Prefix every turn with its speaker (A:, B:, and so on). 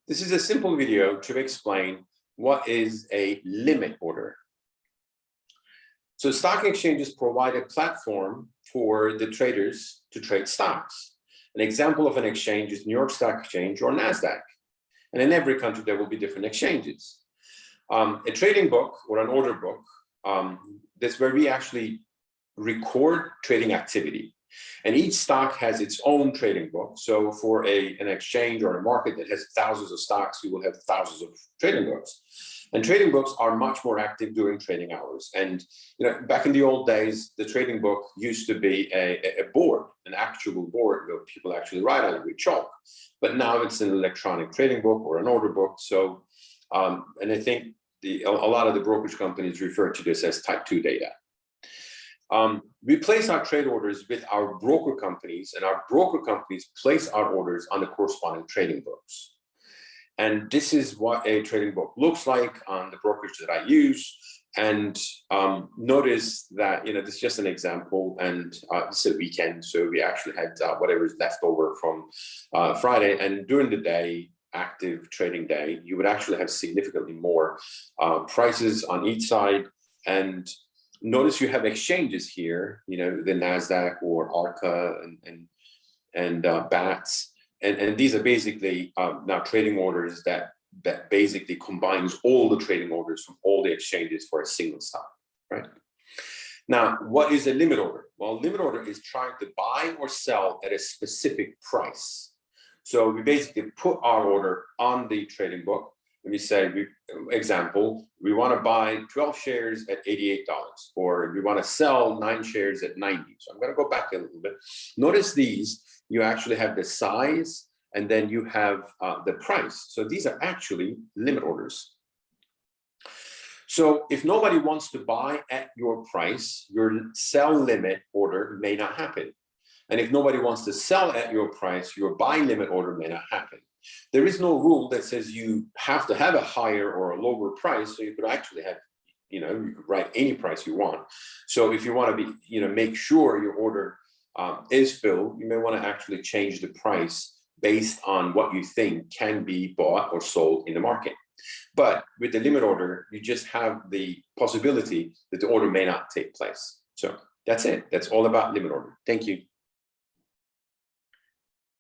A: This is a simple video to explain what is a limit order. So stock exchanges provide a platform for the traders to trade stocks. An example of an exchange is New York Stock Exchange or NASDAQ. And in every country, there will be different exchanges. A trading book or an order book, that's where we actually record trading activity. And each stock has its own trading book. So for an exchange or a market that has thousands of stocks, you will have thousands of trading books. And trading books are much more active during trading hours. And back in the old days, the trading book used to be a board, an actual board where people actually write on it with chalk. But now it's an electronic trading book or an order book. So, and I think a lot of the brokerage companies refer to this as type 2 data. We place our trade orders with our broker companies, and our broker companies place our orders on the corresponding trading books. And this is what a trading book looks like on the brokerage that I use. And notice that, this is just an example, and this is a weekend. So we actually had whatever is left over from Friday. And during the day, active trading day, you would actually have significantly more prices on each side. And notice you have exchanges here, the NASDAQ or ARCA and BATS. And these are basically now trading orders that basically combines all the trading orders from all the exchanges for a single stock, right? Now, what is a limit order? Well, limit order is trying to buy or sell at a specific price. So we basically put our order on the trading book. Let me say, example, we want to buy 12 shares at $88, or we want to sell 9 shares at 90. So I'm going to go back a little bit. Notice these, you actually have the size, and then you have the price. So these are actually limit orders. So if nobody wants to buy at your price, your sell limit order may not happen. And if nobody wants to sell at your price, your buy limit order may not happen. There is no rule that says you have to have a higher or a lower price. So you could actually have, you could write any price you want. So if you want to be, make sure your order is filled, you may want to actually change the price based on what you think can be bought or sold in the market. But with the limit order, you just have the possibility that the order may not take place. So that's it. That's all about limit order. Thank you.